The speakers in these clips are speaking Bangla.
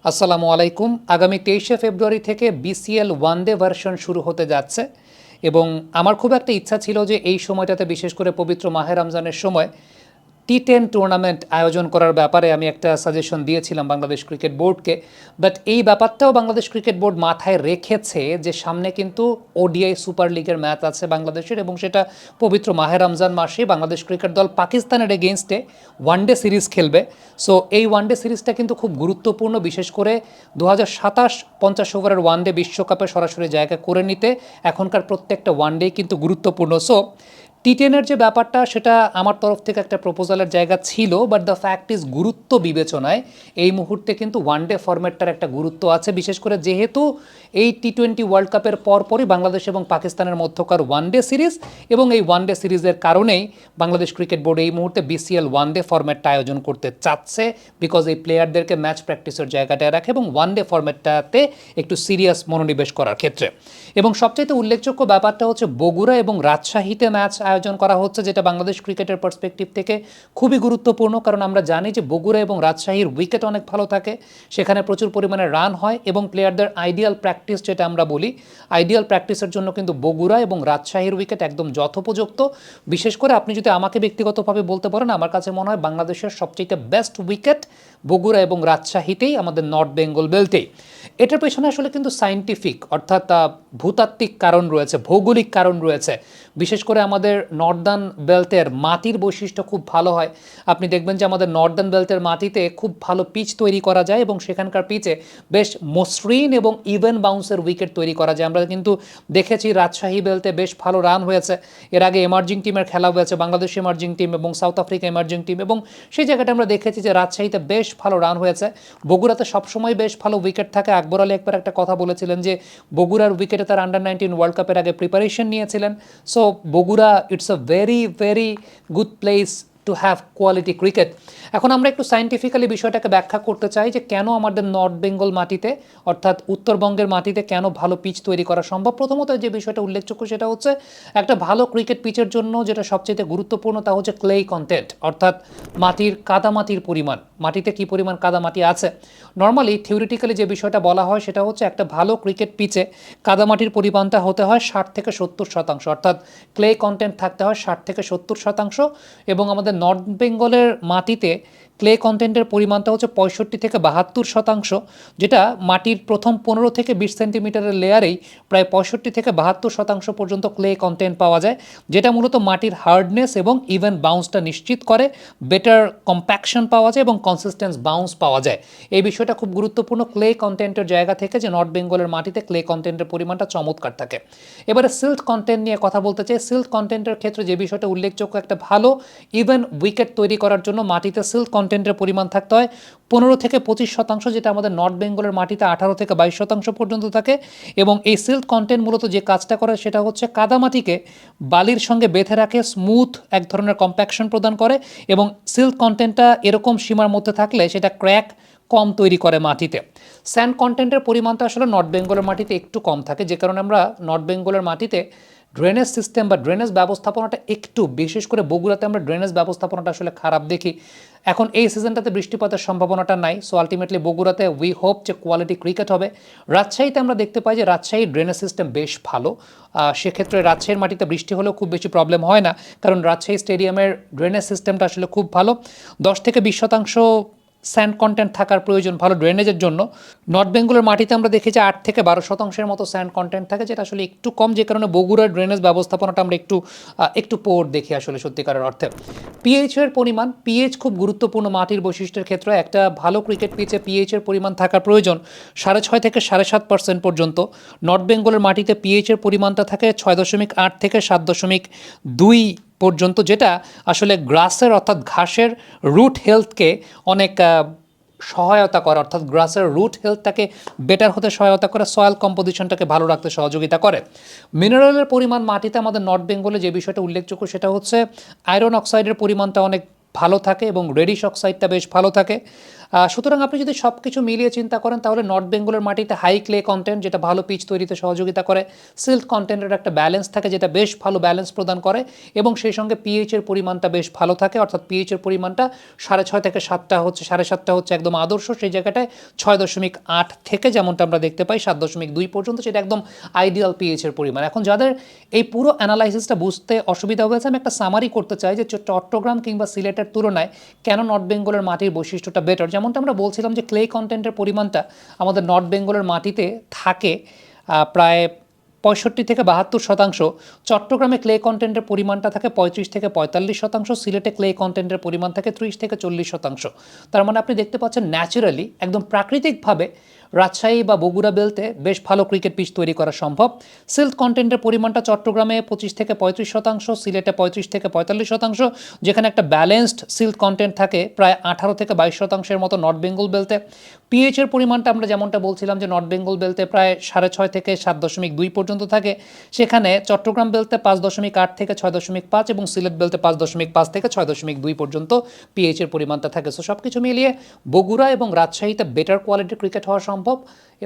আসসালামু আলাইকুম। আগামী 23শে ফেব্রুয়ারি থেকে বিসিএল ওয়ানডে ভার্সন শুরু হতে যাচ্ছে এবং আমার খুব একটা ইচ্ছা ছিল যে এই সময়টাতে বিশেষ করে পবিত্র মাহে রমজানের সময় টি10 টুর্নামেন্ট আয়োজন করার ব্যাপারে আমি একটা সাজেশন দিয়েছিলাম বাংলাদেশ ক্রিকেট বোর্ডকে। বাট এই ব্যাপারটাও বাংলাদেশ ক্রিকেট বোর্ড মাথায় রেখেছে যে সামনে কিন্তু ওডিআই সুপার লিগের ম্যাচ আছে বাংলাদেশের, এবং সেটা পবিত্র মাহে রমজান মাসে বাংলাদেশ ক্রিকেট দল পাকিস্তানের এগেনস্টে ওয়ানডে সিরিজ খেলবে। সো এই ওয়ানডে সিরিজটা কিন্তু খুব গুরুত্বপূর্ণ, বিশেষ করে 2027 50 ওভারের ওয়ানডে বিশ্বকাপে সরাসরি জায়গা করে নিতে এখনকার প্রত্যেকটা ওয়ানডেই কিন্তু গুরুত্বপূর্ণ। সো টি10-এর যে ব্যাপারটা সেটা আমার তরফ থেকে একটা প্রপোজালের জায়গা ছিল, বাট দ্য ফ্যাক্ট ইজ গুরুত্ব বিবেচনায় এই মুহূর্তে কিন্তু ওয়ানডে ফরম্যাটটার একটা গুরুত্ব আছে, বিশেষ করে যেহেতু এই টি20 ওয়ার্ল্ড কাপের পরপরই বাংলাদেশ এবং পাকিস্তানের মধ্যকার ওয়ানডে সিরিজ, এবং এই ওয়ানডে সিরিজের কারণেই বাংলাদেশ ক্রিকেট বোর্ড এই মুহূর্তে বিসিএল ওয়ানডে ফরম্যাটটা আয়োজন করতে চাচ্ছে, বিকজ এই প্লেয়ারদেরকে ম্যাচ প্র্যাকটিসের জায়গাটায় রাখে এবং ওয়ানডে ফরম্যাটটাতে একটু সিরিয়াস মনোনিবেশ করার ক্ষেত্রে। এবং সবচাইতে উল্লেখযোগ্য ব্যাপারটা হচ্ছে বগুড়া এবং রাজশাহীতে ম্যাচ আয়োজন করা হচ্ছে, যেটা বাংলাদেশ ক্রিকেটের পার্সপেক্টিভ থেকে খুবই গুরুত্বপূর্ণ, কারণ আমরা জানি যে বগুড়া এবং রাজশাহীর উইকেট অনেক ভালো থাকে, সেখানে প্রচুর পরিমাণে রান হয় এবং প্লেয়ারদের আইডিয়াল প্র্যাকটিস যেটা আমরা বলি, আইডিয়াল প্র্যাকটিসের জন্য কিন্তু বগুড়া এবং রাজশাহীর উইকেট একদম যথোপযুক্ত। বিশেষ করে আপনি যদি আমাকে ব্যক্তিগতভাবে বলতে পারেন, আমার কাছে মনে হয় বাংলাদেশের সবচেয়ে বেস্ট উইকেট বগুড়া এবং রাজশাহীতেই, আমাদের নর্থ বেঙ্গল বেল্টেই। এটার পেছনে আসলে কিন্তু সায়েন্টিফিক অর্থাৎ ভূতাত্ত্বিক কারণ রয়েছে, ভৌগোলিক কারণ রয়েছে। বিশেষ করে আমাদের নর্দার্ন বেল্টের মাটির বৈশিষ্ট্য খুব ভালো হয়। আপনি দেখবেন যে আমাদের নর্দার্ন বেল্টের মাটিতে খুব ভালো পিচ তৈরি করা যায় এবং সেখানকার পিচে বেশ মসৃণ এবং ইভেন বাউন্সের উইকেট তৈরি করা যায়। আমরা কিন্তু দেখেছি রাজশাহী বেল্টে বেশ ভালো রান হয়েছে, এর আগে এমার্জিং টিমের খেলা হয়েছে, বাংলাদেশ এমার্জিং টিম এবং সাউথ আফ্রিকা এমার্জিং টিম, এবং সেই জায়গাটা আমরা দেখেছি যে রাজশাহীতে বেশ ভালো রান হয়েছে। বগুড়াতে সবসময় বেশ ভালো উইকেট থাকে। আকবর আলী একবার একটা কথা বলেছিলেন যে বগুড়ার উইকেটে তার আন্ডার-19 ওয়ার্ল্ড কাপের আগে প্রিপারেশন নিয়েছিলেন। So Bogura it's a very very good place to have quality cricket. এখন আমরা একটু সায়েন্টিফিক্যালি বিষয়টাকে ব্যাখ্যা করতে চাই যে কেন আমাদের নর্থ বেঙ্গল মাটিতে অর্থাৎ উত্তরবঙ্গের মাটিতে কেন ভালো পিচ তৈরি করা সম্ভব। প্রথমত যে বিষয়টা উল্লেখযোগ্য সেটা হচ্ছে একটা ভালো ক্রিকেট পিচের জন্য যেটা সবচেয়ে গুরুত্বপূর্ণ তা হচ্ছে ক্লে কন্টেন্ট, অর্থাৎ মাটির কাদামাটির পরিমাণ, মাটিতে কী পরিমাণ কাদামাটি আছে। নর্মালি থিওরিটিক্যালি যে বিষয়টা বলা হয় সেটা হচ্ছে একটা ভালো ক্রিকেট পিচে কাদামাটির পরিমাণটা হতে হয় 60 থেকে 70%, অর্থাৎ ক্লে কন্টেন্ট থাকতে হয় 60 থেকে 70%, এবং আমাদের নর্থ বেঙ্গলের মাটিতে ক্লে কন্টেন্টের পরিমাণটা হচ্ছে 65 থেকে 72%, যেটা মাটির প্রথম 15 থেকে 20 সেন্টিমিটারের লেয়ারেই প্রায় 65 থেকে 72% পর্যন্ত ক্লে কন্টেন্ট পাওয়া যায়, যেটা মূলত মাটির হার্ডনেস এবং ইভেন বাউন্সটা নিশ্চিত করে, বেটার কম্প্যাকশন পাওয়া যায় এবং কনসিস্টেন্স বাউন্স পাওয়া যায়। এই বিষয়টা খুব গুরুত্বপূর্ণ ক্লে কন্টেন্টের জায়গা থেকে, যে নর্থ বেঙ্গলের মাটিতে ক্লে কন্টেন্টের পরিমাণটা চমৎকার থাকে। এবারে সিল্ট কন্টেন্ট নিয়ে কথা বলতে চাই। সিল্ট কন্টেন্টের ক্ষেত্রে যে বিষয়টা উল্লেখযোগ্য, একটা ভালো ইভেন উইকেট তৈরি করার জন্য মাটিতে সিল্ট কন্টেন্টের পরিমাণ থাকতে হয় 15 থেকে 25%, যেটা আমাদের নর্থ বেঙ্গলের মাটিতে 18 থেকে 22% পর্যন্ত থাকে। এবং এই সিল্ট কন্টেন্ট মূলত যে কাজটা করে সেটা হচ্ছে কাদামাটিকে বালির সঙ্গে বেঁধে রাখে, স্মুথ এক ধরনের কম্প্যাকশন প্রদান করে, এবং সিল্ট কন্টেন্টটা এরকম সীমার মধ্যে থাকলে সেটা ক্র্যাক কম তৈরি করে মাটিতে। স্যান্ড কন্টেন্টের পরিমাণটা আসলে নর্থ বেঙ্গলের মাটিতে একটু কম থাকে, যে কারণে আমরা নর্থ বেঙ্গলের মাটিতে ড্রেনেজ সিস্টেম বা ড্রেনেজ ব্যবস্থাপনাটা একটু, বিশেষ করে বগুড়াতে আমরা ড্রেনেজ ব্যবস্থাপনাটা আসলে খারাপ দেখি। এখন এই সিজনটাতে বৃষ্টিপাতের সম্ভাবনাটা নাই, সো আলটিমেটলি বগুড়াতে উই হোপ যে কোয়ালিটি ক্রিকেট হবে। রাজশাহীতে আমরা দেখতে পাই যে রাজশাহীর ড্রেনেজ সিস্টেম বেশ ভালো, সেক্ষেত্রে রাজশাহীর মাটিতে বৃষ্টি হলেও খুব বেশি প্রবলেম হয় না, কারণ রাজশাহী স্টেডিয়ামের ড্রেনেজ সিস্টেমটা আসলে খুব ভালো। 10 থেকে 20% স্যান্ড কন্টেন্ট থাকার প্রয়োজন ভালো ড্রেনেজের জন্য। নর্থ বেঙ্গলের মাটিতে আমরা দেখি যে 8 থেকে 12% মতো স্যান্ড কন্টেন্ট থাকে, যেটা আসলে একটু কম, যে কারণে বগুড়ার ড্রেনেজ ব্যবস্থাপনাটা আমরা একটু পোর দেখি আসলে সত্যিকারের অর্থে। পিএইচের পরিমাণ, পিএইচ খুব গুরুত্বপূর্ণ মাটির বৈশিষ্ট্যের ক্ষেত্রে। একটা ভালো ক্রিকেট পিচে পিএইচের পরিমাণ থাকার প্রয়োজন 6.5 থেকে 7.5% পর্যন্ত। নর্থ বেঙ্গলের মাটিতে পিএইচের পরিমাণটা থাকে 6.8 থেকে 7.2 পর্যন্ত, যেটা আসলে গ্রাসের অর্থাৎ ঘাসের রুট হেলথকে অনেক সহায়তা করে, অর্থাৎ গ্রাসের রুট হেলথটাকে বেটার হতে সহায়তা করে, সয়েল কম্পোজিশনটাকে ভালো রাখতে সহযোগিতা করে। মিনারেলের পরিমাণ মাটিতে আমাদের নর্থ বেঙ্গলে যে বিষয়টা উল্লেখযোগ্য সেটা হচ্ছে আয়রন অক্সাইডের পরিমাণটা অনেক ভালো থাকে এবং রেডিশ অক্সাইডটা বেশ ভালো থাকে। সুতরাং আপনি যদি সব কিছু মিলিয়ে চিন্তা করেন তাহলে নর্থ বেঙ্গলের মাটিতে হাই ক্লে কন্টেন্ট যেটা ভালো পিচ তৈরিতে সহযোগিতা করে, সিল্ট কন্টেন্টের একটা ব্যালেন্স থাকে যেটা বেশ ভালো ব্যালেন্স প্রদান করে, এবং সেই সঙ্গে পিএইচের পরিমাণটা বেশ ভালো থাকে, অর্থাৎ পিএইচের পরিমাণটা 6.5 থেকে 7টা হচ্ছে, 7.5টা হচ্ছে একদম আদর্শ, সেই জায়গাটায় 6.8 থেকে যেমনটা আমরা দেখতে পাই 7.2 পর্যন্ত, সেটা একদম আইডিয়াল পিএইচের পরিমাণ। এখন যাদের এই পুরো অ্যানালাইসিসটা বুঝতে অসুবিধা হয়েছে, আমি একটা সামারি করতে চাই যে চট্টগ্রাম কিংবা সিলেটের তুলনায় কেন নর্থ বেঙ্গলের মাটির বৈশিষ্ট্যটা বেটার। যেমনটা আমরা বলছিলাম যে ক্লে কন্টেন্টের পরিমাণটা আমাদের নর্থ বেঙ্গলের মাটিতে থাকে প্রায় 65 থেকে 72%, চট্টগ্রামে ক্লে কন্টেন্টের পরিমাণটা থাকে 35 থেকে 45%, সিলেটে ক্লে কন্টেন্টের পরিমাণ থাকে 30 থেকে 40%। তার মানে আপনি দেখতে পাচ্ছেন ন্যাচারালি একদম প্রাকৃতিকভাবে রাজশাহী বা বগুড়া বেলতে বেশ ভালো ক্রিকেট পিচ তৈরি করা সম্ভব। সিল্ট কন্টেন্টের পরিমাণটা চট্টগ্রামে 25 থেকে 35%, সিলেটে 35 থেকে 45%, যেখানে একটা ব্যালেন্সড সিল্ট কন্টেন্ট থাকে প্রায় 18 থেকে 22%-এর মতো নর্থ বেঙ্গল বেলতে। পিএইচের পরিমাণটা আমরা যেমনটা বলছিলাম যে নর্থ বেঙ্গল বেলতে প্রায় 6.5 থেকে 7.2 পর্যন্ত থাকে, সেখানে চট্টগ্রাম বেলতে 5.8 থেকে 6.5 এবং সিলেট বেলতে 5.5 থেকে 6.2 পর্যন্ত পিএইচের পরিমাণটা থাকে। সো সব কিছু মিলিয়ে বগুড়া এবং রাজশাহীতে বেটার কোয়ালিটির ক্রিকেট হওয়া সম্ভব,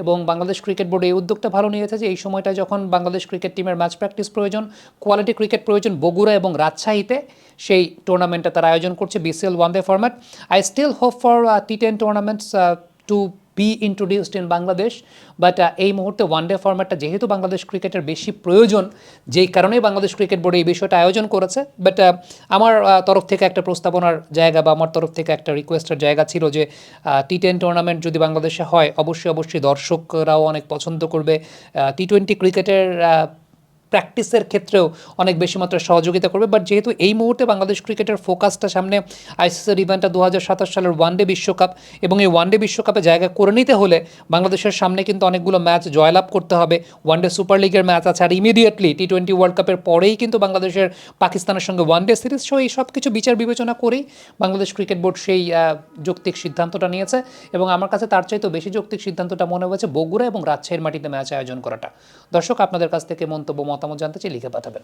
এবং বাংলাদেশ ক্রিকেট বোর্ড এই উদ্যোগটা ভালো নিয়েছে যে এই সময়টা যখন বাংলাদেশ ক্রিকেট টিমের ম্যাচ প্র্যাকটিস প্রয়োজন, কোয়ালিটি ক্রিকেট প্রয়োজন, বগুড়া এবং রাজশাহীতে সেই টুর্নামেন্টটা তারা আয়োজন করছে BCL one day format. I still hope for T10 tournaments to be introduced in Bangladesh, but এই মুহূর্তে ওয়ান ডে ফরম্যাটটা যেহেতু বাংলাদেশ ক্রিকেটের বেশি প্রয়োজন, যেই কারণেই বাংলাদেশ ক্রিকেট বোর্ড এই বিষয়টা আয়োজন করেছে। বাট আমার তরফ থেকে একটা প্রস্তাবনার জায়গা বা আমার তরফ থেকে একটা রিকোয়েস্টের জায়গা ছিল যে T10 টুর্নামেন্ট যদি বাংলাদেশে হয় অবশ্যই দর্শকরাও অনেক পছন্দ করবে, T20 ক্রিকেটের প্র্যাকটিসের ক্ষেত্রেও অনেক বেশি মাত্রায় সহযোগিতা করবে। বাট যেহেতু এই মুহূর্তে বাংলাদেশ ক্রিকেটের ফোকাসটা সামনে আইসিসির ইভেন্টটা 2027 সালের ওয়ানডে বিশ্বকাপ, এবং এই ওয়ানডে বিশ্বকাপে জায়গা করে নিতে হলে বাংলাদেশের সামনে কিন্তু অনেকগুলো ম্যাচ জয়লাভ করতে হবে, ওয়ানডে সুপার লিগের ম্যাচ আছে, আর ইমিডিয়েটলি T20 ওয়ার্ল্ড কাপের পরেই কিন্তু বাংলাদেশের পাকিস্তানের সঙ্গে ওয়ানডে সিরিজ। সো এই সব কিছু বিচার বিবেচনা করেই বাংলাদেশ ক্রিকেট বোর্ড সেই যৌক্তিক সিদ্ধান্তটা নিয়েছে, এবং আমার কাছে তার চাইতেও বেশি যৌক্তিক সিদ্ধান্তটা মনে হয়েছে বগুড়া এবং রাজশাহীর মাটিতে ম্যাচ আয়োজন করাটা। দর্শক, আপনাদের কাছ থেকে মন্তব্য মতামত জানতে চাই, লিখে পাঠাবেন।